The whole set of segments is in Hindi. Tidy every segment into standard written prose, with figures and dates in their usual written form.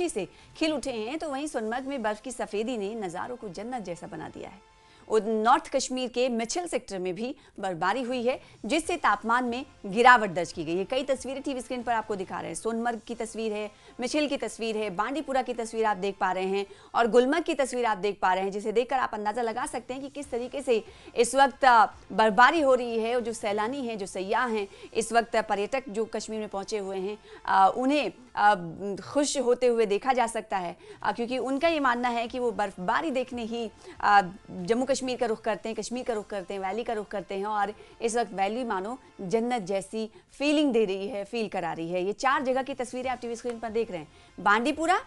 रोशनी से खिल उठे हैं, तो वहीं सोनमर्ग में बर्फ की सफेदी ने नज़ारों को जन्नत जैसा बना दिया है। नॉर्थ कश्मीर के मिचिल सेक्टर में भी बर्फबारी हुई है, जिससे तापमान में गिरावट दर्ज की गई है। कई तस्वीरें टीवी स्क्रीन पर आपको दिखा रहे हैं। सोनमर्ग की तस्वीर है, मिचिल की तस्वीर है, बांडीपुरा की तस्वीर आप देख पा रहे हैं और गुलमर्ग की तस्वीर आप देख पा रहे हैं, जिसे देखकर आप अंदाजा लगा सकते हैं कि किस तरीके से इस वक्त बर्फबारी हो रही है। और जो सैलानी हैं, जो सयाह हैं, इस वक्त पर्यटक जो कश्मीर में पहुंचे हुए हैं, उन्हें खुश होते हुए देखा जा सकता है, क्योंकि उनका ये मानना है कि वो बर्फबारी देखने ही जम्मू कश्मीर का रुख करते हैं, कश्मीर का रुख करते हैं, वैली का रुख करते हैं। और इस वक्त वैली मानो जन्नत जैसी फीलिंग दे रही है, फील करा रही है। ये 4 जगह की तस्वीरें आप टीवी स्क्रीन पर देख रहे हैं, बांडीपुरा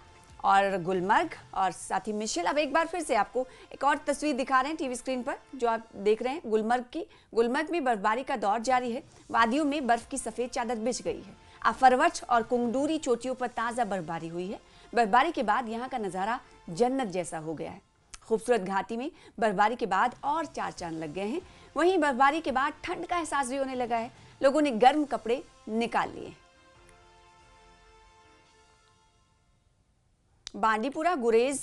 और गुलमर्ग और साथ ही मिशिल। अब एक बार फिर से आपको एक और तस्वीर दिखा रहे हैं टीवी स्क्रीन पर, जो आप देख रहे हैं गुलमर्ग की। गुलमर्ग में बर्फबारी का दौर जारी है, वादियों में बर्फ की सफेद चादर बिछ गई है। अफरवट और कुंगडूरी चोटियों पर ताज़ा बर्फबारी हुई है। बर्फबारी के बाद यहाँ का नज़ारा जन्नत जैसा हो गया है। खूबसूरत घाटी में बर्फबारी के बाद और 4 चांद लग गए हैं। वहीं बर्फबारी के बाद ठंड का एहसास भी होने लगा है। लोगों ने गर्म कपड़े निकाल लिए। बांडीपुरा गुरेज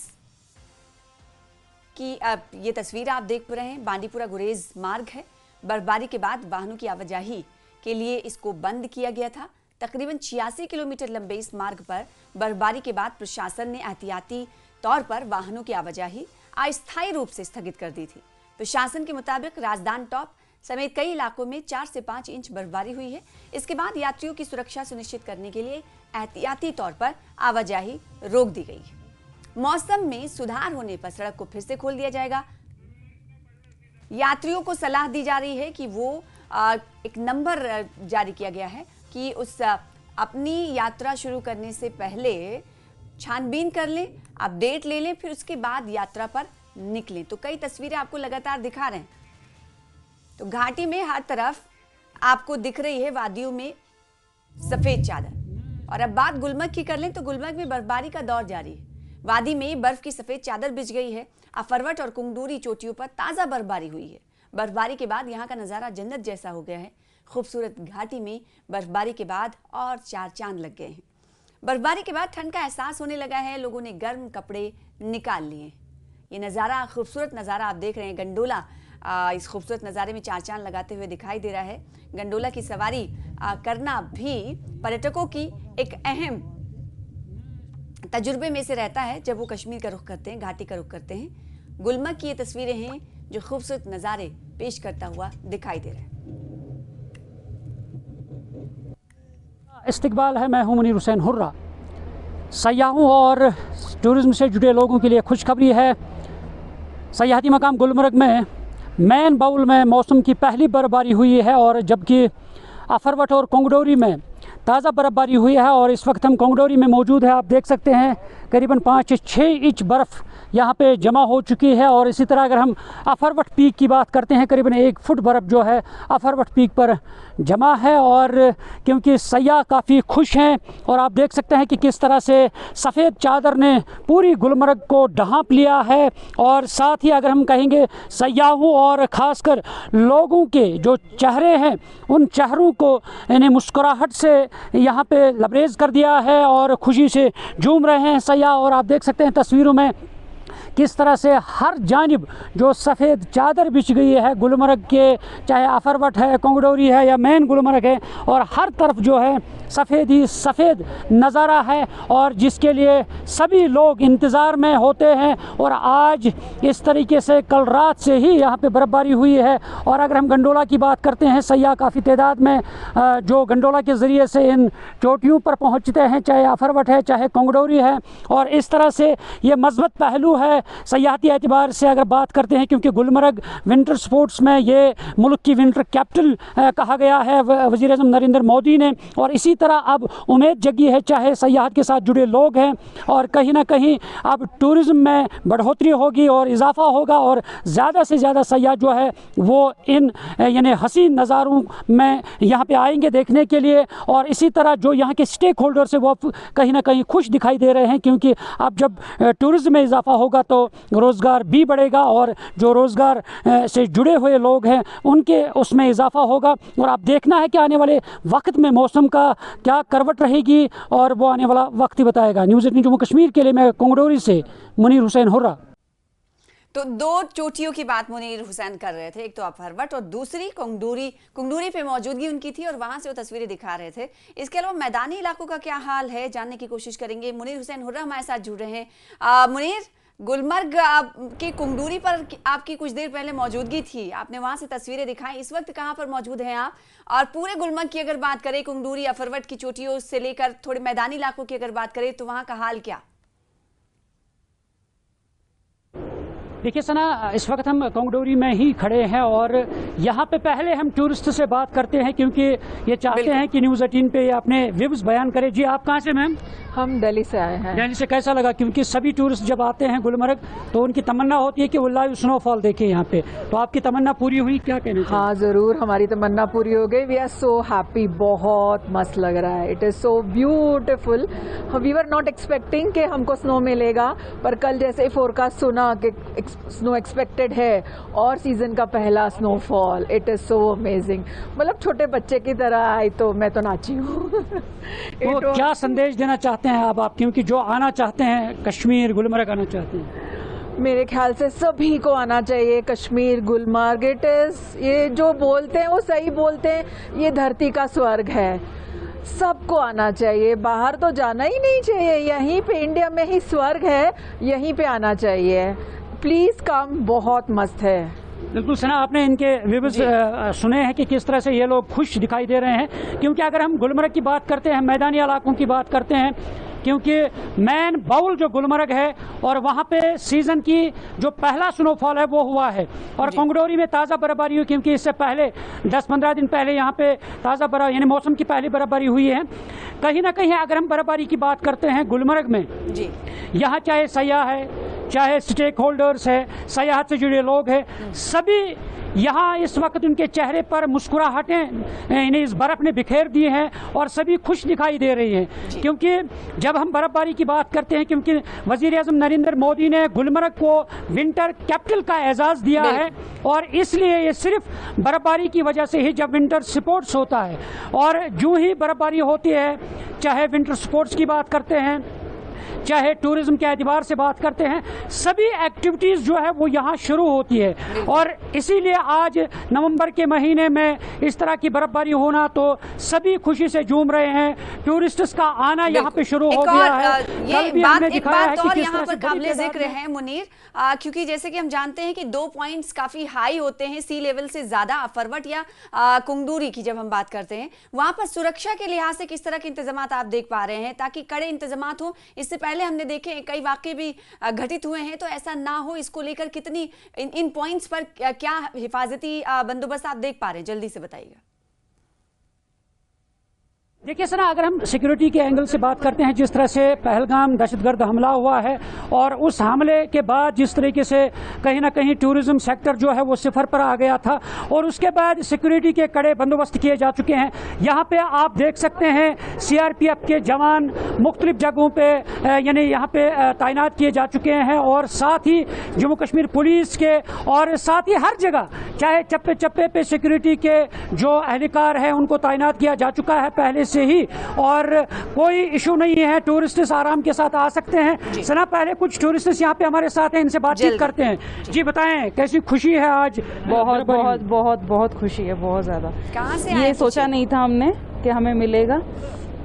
की ये तस्वीर आप देख रहे हैं। बांडीपुरा गुरेज मार्ग है। बर्फबारी के बाद वाहनों की आवाजाही के लिए इसको बंद किया गया था। तकरीबन 86 किलोमीटर लंबे इस मार्ग पर बर्फबारी के बाद प्रशासन ने एहतियाती तौर पर वाहनों की आवाजाही अस्थायी रूप से स्थगित कर दी थी। प्रशासन के मुताबिक राजधान टॉप समेत कई इलाकों में 4 से 5 इंच बर्फबारी हुई है। इसके बाद यात्रियों की सुरक्षा सुनिश्चित करने के लिए एहतियाती तौर पर आवाजाही रोक दी गई है। मौसम में सुधार होने पर सड़क को फिर से खोल दिया जाएगा। यात्रियों को सलाह दी जा रही है कि वो एक नंबर जारी किया गया है कि उस अपनी यात्रा शुरू करने से पहले छानबीन कर लें, अपडेट ले लें, फिर उसके बाद यात्रा पर निकलें। तो कई तस्वीरें आपको लगातार दिखा रहे हैं। तो घाटी में हर तरफ आपको दिख रही है वादियों में सफेद चादर। और अब बात गुलमर्ग की कर लें तो गुलमर्ग में बर्फबारी का दौर जारी है। वादी में बर्फ की सफेद चादर बिछ गई है। अफरवट और कुंगडूरी चोटियों पर ताज़ा बर्फबारी हुई है। बर्फबारी के बाद यहाँ का नज़ारा जन्नत जैसा हो गया है। खूबसूरत घाटी में बर्फबारी के बाद और 4 चांद लग गए हैं। बर्फबारी के बाद ठंड का एहसास होने लगा है। लोगों ने गर्म कपड़े निकाल लिए। ये नज़ारा, खूबसूरत नज़ारा आप देख रहे हैं। गंडोला इस खूबसूरत नज़ारे में 4 चांद लगाते हुए दिखाई दे रहा है। गंडोला की सवारी करना भी पर्यटकों की एक अहम तजुर्बे में से रहता है जब वो कश्मीर का रुख करते हैं, घाटी का रुख करते हैं। गुलमर्ग की ये तस्वीरें हैं जो खूबसूरत नज़ारे पेश करता हुआ दिखाई दे रहे हैं। इस्तकबाल है। मैं हूं मुनीर हुसैन हुर्रा। सयाहों और टूरिज़्म से जुड़े लोगों के लिए खुशखबरी है। सयाहती मकाम गुलमर्ग में मैन बाउल में मौसम की पहली बर्फबारी हुई है, और जबकि अफरवट और कोंगडोरी में ताज़ा बर्फबारी हुई है। और इस वक्त हम कोंगडोरी में मौजूद है। आप देख सकते हैं करीबन 5 से 6 इंच बर्फ़ यहाँ पे जमा हो चुकी है। और इसी तरह अगर हम अफरवट पीक की बात करते हैं, करीबन 1 फुट बर्फ़ जो है अफरवट पीक पर जमा है। और क्योंकि सयाह काफ़ी खुश हैं, और आप देख सकते हैं कि किस तरह से सफ़ेद चादर ने पूरी गुलमर्ग को ढांप लिया है। और साथ ही अगर हम कहेंगे सयाहों और ख़ासकर लोगों के जो चेहरे हैं, उन चेहरों को इन्हें मुस्कुराहट से यहाँ पे लबरेज कर दिया है और खुशी से झूम रहे हैं सयाह। और आप देख सकते हैं तस्वीरों में किस तरह से हर जानिब जो सफ़ेद चादर बिछ गई है गुलमर्ग के, चाहे अफरवट है, कोंगडोरी है या मेन गुलमर्ग है, और हर तरफ जो है सफ़ेद ही सफ़ेद नज़ारा है, और जिसके लिए सभी लोग इंतज़ार में होते हैं। और आज इस तरीके से कल रात से ही यहाँ पे बर्फ़बारी हुई है। और अगर हम गंडोला की बात करते हैं, सयाह काफ़ी तादाद में जो गंडोला के ज़रिए से इन चोटियों पर पहुँचते हैं, चाहे अफरवट है चाहे कोंगडोरी है। और इस तरह से ये मज़बूत पहलू है सयाहती एतबार से अगर बात करते हैं, क्योंकि गुलमर्ग विंटर स्पोर्ट्स में ये मुल्क की विंटर कैपिटल कहा गया है वज़ीर-ए-आज़म नरेंद्र मोदी ने। और इसी तरह अब उम्मीद जगी है, चाहे सयाहत के साथ जुड़े लोग हैं, और कहीं ना कहीं अब टूरिज़्म में बढ़ोतरी होगी और इजाफा होगा, और ज़्यादा से ज़्यादा सयाह जो है वो इन यानी हसीन नज़ारों में यहाँ पे आएंगे देखने के लिए। और इसी तरह जो यहाँ के स्टेक होल्डर्स है वो कहीं ना कहीं खुश दिखाई दे रहे हैं, क्योंकि अब जब टूरिज़्म में इजाफा होगा तो तो रोज़गार भी बढ़ेगा और जो रोज़गार से जुड़े हुए लोग हैं उनके उसमें इजाफा होगा। और आप देखना है कि आने वाले वक्त में मौसम का क्या करवट रहेगी और वो आने वाला वक्त ही बताएगा। न्यूज़ 18 जम्मू कश्मीर के लिए मैं कोंगडोरी से मुनीर हुसैन हुर्रा। तो दो चोटियों की बात मुनीर हुसैन कर रहे थे, एक तो अफरवट और दूसरी कुंगडूरी पे मौजूदगी उनकी थी और वहां से वो तस्वीरें दिखा रहे थे। इसके अलावा मैदानी इलाकों का क्या हाल है जानने की कोशिश करेंगे। मुनीर हुसैन हुर्रा हमारे साथ जुड़ रहे हैं। मुनीर, गुलमर्ग के कुंगडूरी पर आपकी कुछ देर पहले मौजूदगी थी, आपने वहां से तस्वीरें दिखाई, इस वक्त कहां पर मौजूद हैं आप? और पूरे गुलमर्ग की अगर बात करें, कुंगडूरी अफरवट की चोटियों से लेकर थोड़े मैदानी इलाकों की अगर बात करें तो वहां का हाल क्या? देखिए सना, इस वक्त हम कोंगडोरी में ही खड़े हैं और यहाँ पे पहले हम टूरिस्ट से बात करते हैं क्योंकि ये चाहते हैं कि न्यूज़ 18 पे अपने व्यूज बयान करें। जी, आप कहाँ से मैम? हम दिल्ली से आए हैं। दिल्ली से। कैसा लगा? क्योंकि सभी टूरिस्ट जब आते हैं गुलमर्ग तो उनकी तमन्ना होती है कि वो लाइव स्नोफॉल देखें यहाँ पे, तो आपकी तमन्ना पूरी हुई? क्या कहना? हाँ जरूर, हमारी तमन्ना पूरी हो गई। वी आर सो हैप्पी, बहुत मस्त लग रहा है। It is so beautiful. We were not expecting कि हमको स्नो मिलेगा, पर कल जैसे फोरकास्ट सुना कि स्नो एक्सपेक्टेड है और सीजन का पहला snowfall, it is so amazing. मतलब छोटे बच्चे की तरह आई तो मैं तो नाची हूँ। तो क्या संदेश देना चाहते हैं आप क्योंकि जो आना चाहते हैं कश्मीर गुलमर्ग आना चाहते हैं? मेरे ख्याल से सभी को आना चाहिए कश्मीर, गुलमर्ग। इट इज, ये जो बोलते हैं वो सही बोलते हैं, ये धरती का स्वर्ग है, सबको आना चाहिए। बाहर तो जाना ही नहीं चाहिए, यहीं पे इंडिया में ही स्वर्ग है, यहीं पे आना चाहिए। प्लीज कम, बहुत मस्त है। बिल्कुल सना, आपने इनके व्यूज सुने हैं कि किस तरह से ये लोग खुश दिखाई दे रहे हैं। क्योंकि अगर हम गुलमर्ग की बात करते हैं, मैदानी इलाकों की बात करते हैं, क्योंकि मैन बाउल जो गुलमर्ग है और वहाँ पे सीजन की जो पहला स्नोफॉल है वो हुआ है और कोंगडोरी में ताज़ा बर्फबारी हुई, क्योंकि इससे पहले 10-15 दिन पहले यहाँ पे ताज़ा बर्फ यानी मौसम की पहली बर्फबारी हुई है। कहीं ना कहीं अगर हम बर्फबारी की बात करते हैं गुलमर्ग में, जी यहाँ चाहे सयाह है, चाहे स्टेक होल्डर्स है, सयाहत से जुड़े लोग हैं, सभी यहाँ इस वक्त उनके चेहरे पर मुस्कुराहटें इन्हें इस बर्फ ने बिखेर दी हैं और सभी खुश दिखाई दे रही हैं। क्योंकि जब हम बर्फबारी की बात करते हैं, क्योंकि वजीर आज़म नरेंद्र मोदी ने गुलमर्ग को विंटर कैपिटल का एजाज़ दिया है और इसलिए ये सिर्फ बर्फबारी की वजह से ही, जब विंटर स्पोर्ट्स होता है और जो ही बर्फबारी होती है, चाहे विंटर स्पोर्ट्स की बात करते हैं, चाहे टूरिज्म के एतबार से बात करते हैं, सभी एक्टिविटीज़ जो है वो यहाँ शुरू होती है। और इसीलिए आज नवंबर के महीने में इस तरह की बर्फबारी होना, तो सभी खुशी से झूम रहे हैं। टूरिस्ट्स का आना यहाँ पे शुरू हो गया है। कल भी हमने दिखाया है कि किस तरह से काबिले जिक्र है मुनीर, क्योंकि जैसे कि हम जानते हैं कि 2 पॉइंट्स काफी हाई होते हैं सी लेवल से ज्यादा, अफरवट या कुंगडूरी की जब हम बात करते हैं, वहां पर सुरक्षा के लिहाज से किस तरह के इंतजाम आप देख पा रहे हैं ताकि कड़े इंतजाम हो? इससे पहले हमने देखे कई वाकये भी घटित हुए हैं, तो ऐसा ना हो इसको लेकर कितनी इन पॉइंट्स पर क्या हिफाजती बंदोबस्त आप देख पा रहे हैं, जल्दी से बताइएगा। देखिए सना, अगर हम सिक्योरिटी के एंगल से बात करते हैं, जिस तरह से पहलगाम दहशतगर्द हमला हुआ है और उस हमले के बाद जिस तरीके से कहीं ना कहीं टूरिज्म सेक्टर जो है वो सिफर पर आ गया था और उसके बाद सिक्योरिटी के कड़े बंदोबस्त किए जा चुके हैं। यहाँ पे आप देख सकते हैं सीआरपीएफ के जवान मुख्तलिफ जगहों पे यानी यहाँ पे तैनात किए जा चुके हैं और साथ ही जम्मू कश्मीर पुलिस के और साथ ही हर जगह चाहे चप्पे चप्पे पे सिक्योरिटी के जो एहलकार है उनको तैनात किया जा चुका है पहले से ही, और कोई इशू नहीं है, टूरिस्ट आराम के साथ आ सकते हैं। सना, पहले कुछ टूरिस्ट यहाँ पे हमारे साथ हैं, इनसे बातचीत करते हैं। जी बताएं, कैसी खुशी है आज? बहुत बहुत बहुत बहुत खुशी है, बहुत ज्यादा। कहाँ से ये सोचा नहीं था हमने कि हमें मिलेगा,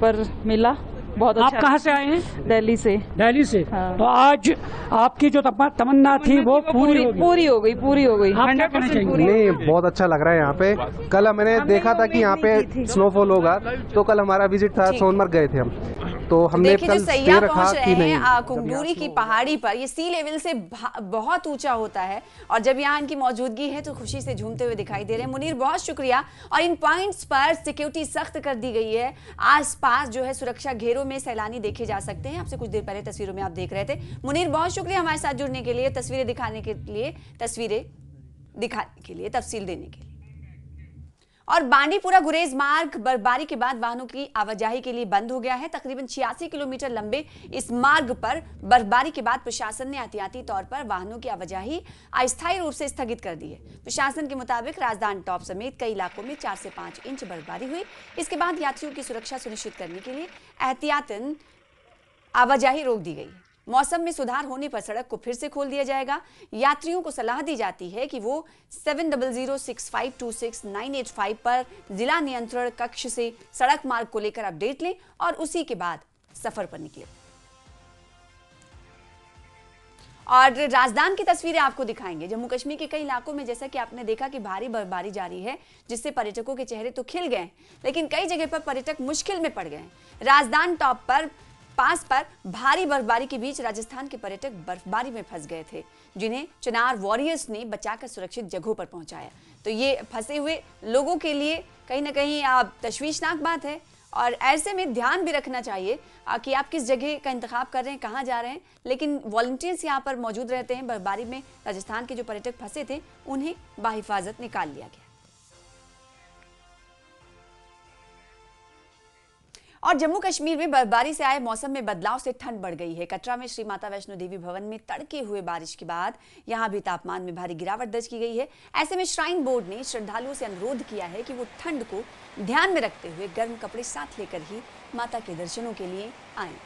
पर मिला। बहुत अच्छा। आप कहाँ से आए हैं? दिल्ली से। दिल्ली से। हाँ। तो आज आपकी जो तमन्ना थी वो पूरी हो गई। आप क्या कहना चाहेंगे? नहीं, बहुत अच्छा लग रहा है यहाँ पे। कल मैंने देखा था कि यहाँ पे स्नोफॉल होगा, तो कल हमारा विजिट था, सोनमर्ग गए थे हम, तो हमने कल सैयाह पहुंच रहे हैं कुंगडूरी की पहाड़ी पर। ये सी लेवल से बहुत ऊंचा होता है और जब यहाँ इनकी मौजूदगी है तो खुशी से झूमते हुए दिखाई दे रहे हैं। मुनीर, बहुत शुक्रिया। और इन पॉइंट्स पर सिक्योरिटी सख्त कर दी गई है, आसपास जो है सुरक्षा घेरों में सैलानी देखे जा सकते हैं। आपसे कुछ देर पहले तस्वीरों में आप देख रहे थे। मुनीर, बहुत शुक्रिया हमारे साथ जुड़ने के लिए, तस्वीरें दिखाने के लिए, तफसील देने के लिए। और बांडीपुरा गुरेज मार्ग बर्फबारी के बाद वाहनों की आवाजाही के लिए बंद हो गया है। तकरीबन 86 किलोमीटर लंबे इस मार्ग पर बर्फबारी के बाद प्रशासन ने एहतियाती तौर पर वाहनों की आवाजाही अस्थायी रूप से स्थगित कर दी है। प्रशासन के मुताबिक राजधानी टॉप समेत कई इलाकों में 4 से 5 इंच बर्फबारी हुई। इसके बाद यात्रियों की सुरक्षा सुनिश्चित करने के लिए एहतियातन आवाजाही रोक दी गई। मौसम में सुधार होने पर सड़क को फिर से खोल दिया जाएगा। यात्रियों को सलाह दी जाती है कि वो 7006526985 पर जिला नियंत्रण कक्ष से सड़क मार्ग को लेकर अपडेट लें और उसी के बाद सफर पर निकलें। और राजधानी की तस्वीरें आपको दिखाएंगे। जम्मू कश्मीर के कई इलाकों में जैसा कि आपने देखा कि भारी बर्फबारी जारी है, जिससे पर्यटकों के चेहरे तो खिल गए, लेकिन कई जगह पर पर्यटक मुश्किल में पड़ गए। राजधानी टॉप पर पास पर भारी बर्फबारी के बीच राजस्थान के पर्यटक बर्फबारी में फंस गए थे, जिन्हें चिनार वॉरियर्स ने बचाकर सुरक्षित जगहों पर पहुंचाया। तो ये फंसे हुए लोगों के लिए कहीं ना कहीं तशवीशनाक बात है और ऐसे में ध्यान भी रखना चाहिए कि आप किस जगह का इंतखाब कर रहे हैं, कहाँ जा रहे हैं। लेकिन वॉलंटियर्स यहाँ पर मौजूद रहते हैं। बर्फबारी में राजस्थान के जो पर्यटक फंसे थे उन्हें बाहिफाजत निकाल लिया गया। और जम्मू कश्मीर में बर्फबारी से आए मौसम में बदलाव से ठंड बढ़ गई है। कटरा में श्री माता वैष्णो देवी भवन में तड़के हुए बारिश के बाद यहां भी तापमान में भारी गिरावट दर्ज की गई है। ऐसे में श्राइन बोर्ड ने श्रद्धालुओं से अनुरोध किया है कि वो ठंड को ध्यान में रखते हुए गर्म कपड़े साथ लेकर ही माता के दर्शनों के लिए आएं।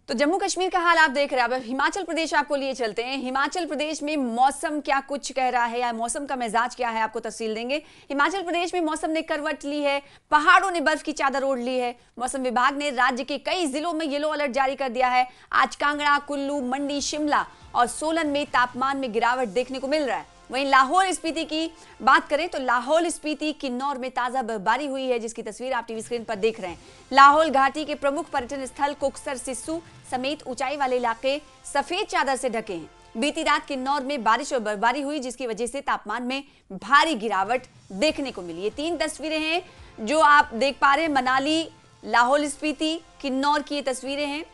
तो जम्मू कश्मीर का हाल आप देख रहे हैं। अब हिमाचल प्रदेश आपको लिए चलते हैं। हिमाचल प्रदेश में मौसम क्या कुछ कह रहा है या मौसम का मिजाज क्या है, आपको तफसील देंगे। हिमाचल प्रदेश में मौसम ने करवट ली है, पहाड़ों ने बर्फ की चादर ओढ़ ली है। मौसम विभाग ने राज्य के कई जिलों में येलो अलर्ट जारी कर दिया है। आज कांगड़ा, कुल्लू, मंडी, शिमला और सोलन में तापमान में गिरावट देखने को मिल रहा है। वहीं लाहौल स्पीति की बात करें तो लाहौल स्पीति, किन्नौर में ताजा बर्फबारी हुई है, जिसकी तस्वीर आप टीवी स्क्रीन पर देख रहे हैं। लाहौल घाटी के प्रमुख पर्यटन स्थल कोकसर, सिस्सू समेत ऊंचाई वाले इलाके सफेद चादर से ढके हैं। बीती रात किन्नौर में बारिश और बर्फबारी हुई, जिसकी वजह से तापमान में भारी गिरावट देखने को मिली। ये 3 तस्वीरें हैं जो आप देख पा रहे हैं। मनाली, लाहौल स्पीति, किन्नौर की ये तस्वीरें हैं।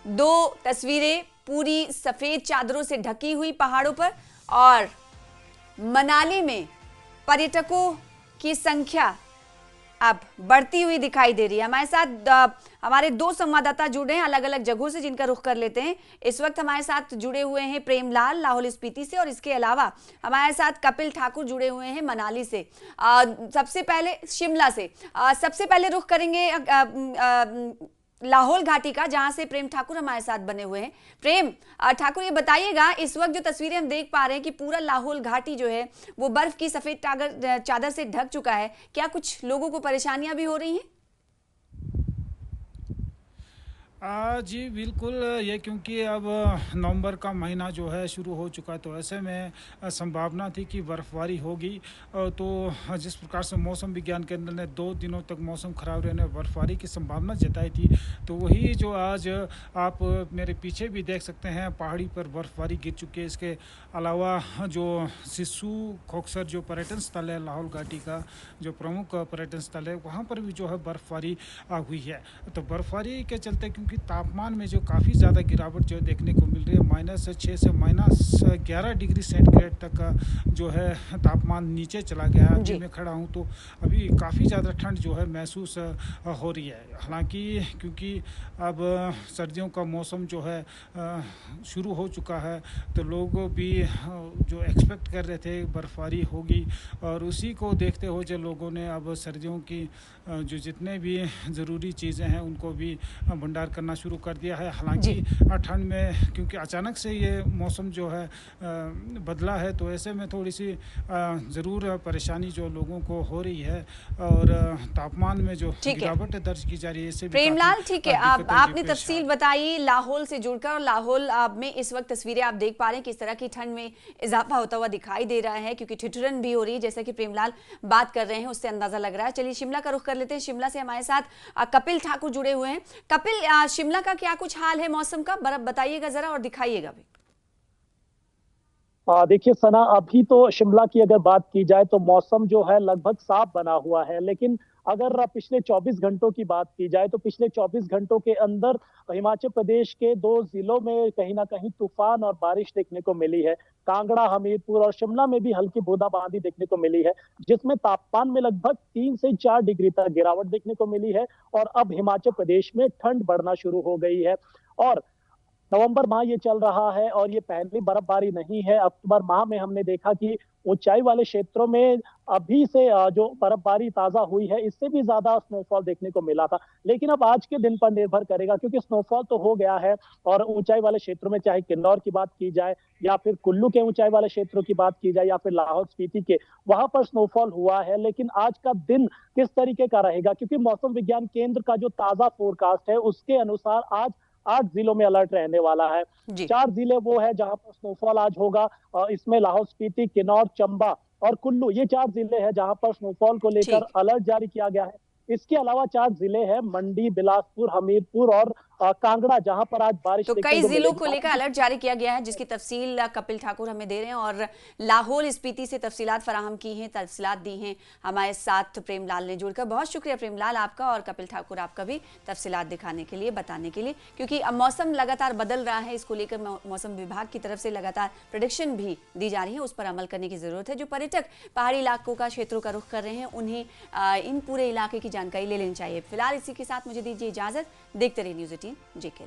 2 तस्वीरें पूरी सफेद चादरों से ढकी हुई पहाड़ों पर, और मनाली में पर्यटकों की संख्या अब बढ़ती हुई दिखाई दे रही है। हमारे साथ हमारे 2 संवाददाता जुड़े हैं अलग अलग जगहों से, जिनका रुख कर लेते हैं। इस वक्त हमारे साथ जुड़े हुए हैं प्रेमलाल लाहौल स्पीति से, और इसके अलावा हमारे साथ कपिल ठाकुर जुड़े हुए हैं मनाली से। सबसे पहले शिमला से सबसे पहले रुख करेंगे लाहौल घाटी का, जहां से प्रेम ठाकुर हमारे साथ बने हुए हैं। प्रेम ठाकुर, ये बताइएगा, इस वक्त जो तस्वीरें हम देख पा रहे हैं कि पूरा लाहौल घाटी जो है वो बर्फ की सफेद चादर से ढक चुका है, क्या कुछ लोगों को परेशानियां भी हो रही हैं? जी बिल्कुल, ये क्योंकि अब नवंबर का महीना जो है शुरू हो चुका है, तो ऐसे में संभावना थी कि बर्फबारी होगी। तो जिस प्रकार से मौसम विज्ञान केंद्र ने 2 दिनों तक मौसम खराब रहने बर्फबारी की संभावना जताई थी, तो वही जो आज आप मेरे पीछे भी देख सकते हैं, पहाड़ी पर बर्फबारी गिर चुकी है। इसके अलावा जो सिस्सू, खोकसर जो पर्यटन स्थल है, लाहौल घाटी का जो प्रमुख पर्यटन स्थल है, वहाँ पर भी जो है बर्फबारी हुई है। तो बर्फबारी के चलते क्योंकि तापमान में जो काफ़ी ज़्यादा गिरावट जो देखने को मिल रही है, -6 से -11 डिग्री सेंटीग्रेड तक का जो है तापमान नीचे चला गया है। अभी मैं खड़ा हूँ तो अभी काफ़ी ज़्यादा ठंड जो है महसूस हो रही है। हालांकि क्योंकि अब सर्दियों का मौसम जो है शुरू हो चुका है, तो लोग भी जो एक्सपेक्ट कर रहे थे बर्फबारी होगी, और उसी को देखते हुए जो लोगों ने अब सर्दियों की जो जितने भी ज़रूरी चीज़ें हैं उनको भी भंडार करना शुरू कर दिया है। हालांकि ठंड में क्योंकि अचानक से ये मौसम जो है बदला है, तो ऐसे में थोड़ी सी ज़रूर परेशानी जो लोगों को हो रही है, और तापमान में जो गिरावट दर्ज की जा रही है। इससे प्रेमलाल, ठीक है, आपने तफसील बताई लाहौल से जुड़कर, और लाहौल में इस वक्त तस्वीरें आप देख पा रहे हैं किस तरह की ठंड में इजाफा होता हुआ दिखाई दे रहा है, क्योंकि ठिठुरन भी हो रही है, जैसा कि प्रेमलाल बात कर रहे हैं उससे अंदाजा लग रहा है। चलिए शिमला का रुख कर लेते हैं। शिमला से हमारे साथ कपिल ठाकुर जुड़े हुए हैं। कपिल, शिमला का क्या कुछ हाल है मौसम का, बर्फ बताइएगा जरा और दिखाइएगा भी। देखिए सना, अभी तो शिमला की अगर बात की जाए तो मौसम जो है लगभग साफ बना हुआ है, लेकिन अगर पिछले 24 घंटों की बात की जाए तो पिछले 24 घंटों के अंदर हिमाचल प्रदेश के 2 जिलों में कहीं ना कहीं तूफान और बारिश देखने को मिली है। कांगड़ा, हमीरपुर और शिमला में भी हल्की बूंदाबांदी देखने को मिली है, जिसमें तापमान में लगभग 3 से 4 डिग्री तक गिरावट देखने को मिली है। और अब हिमाचल प्रदेश में ठंड बढ़ना शुरू हो गई है। और नवंबर माह ये चल रहा है और ये पहली बर्फबारी नहीं है। अक्टूबर माह में हमने देखा कि ऊंचाई वाले क्षेत्रों में अभी से जो बर्फबारी ताजा हुई है, इससे भी ज्यादा स्नोफॉल देखने को मिला था। लेकिन अब आज के दिन पर निर्भर करेगा, क्योंकि स्नोफॉल तो हो गया है और ऊंचाई वाले क्षेत्रों में, चाहे किन्नौर की बात की जाए या फिर कुल्लू के ऊंचाई वाले क्षेत्रों की बात की जाए या फिर लाहौल स्पीति के, वहां पर स्नोफॉल हुआ है। लेकिन आज का दिन किस तरीके का रहेगा, क्योंकि मौसम विज्ञान केंद्र का जो ताजा फोरकास्ट है उसके अनुसार आज 8 जिलों में अलर्ट रहने वाला है। 4 जिले वो है जहां पर स्नोफॉल आज होगा। इसमें लाहौल स्पीति, किन्नौर, चंबा और कुल्लू, ये 4 जिले हैं जहां पर स्नोफॉल को लेकर अलर्ट जारी किया गया है। इसके अलावा 4 जिले हैं मंडी, बिलासपुर, हमीरपुर और कांगड़ा, जहां पर आज बारिश तो कई जिलों को लेकर अलर्ट जारी किया गया है, जिसकी तफसील कपिल ठाकुर हमें दे रहे हैं और लाहौल स्पीति से तफसीलात फराहम की हैं, तफसीलात दी हैं हमारे साथ प्रेमलाल ने जुड़कर। बहुत शुक्रिया प्रेमलाल आपका और कपिल ठाकुर आपका भी तफसीलात दिखाने के लिए, बताने के लिए, क्योंकि अब मौसम लगातार बदल रहा है। इसको लेकर मौसम विभाग की तरफ से लगातार प्रेडिक्शन भी दी जा रही है, उस पर अमल करने की जरूरत है। जो पर्यटक पहाड़ी इलाकों का क्षेत्रों का रुख कर रहे हैं उन्हें इन पूरे इलाके की जानकारी ले लेनी चाहिए। फिलहाल इसी के साथ मुझे दीजिए इजाजत। देखते रहिए न्यूज़ 18 जेके।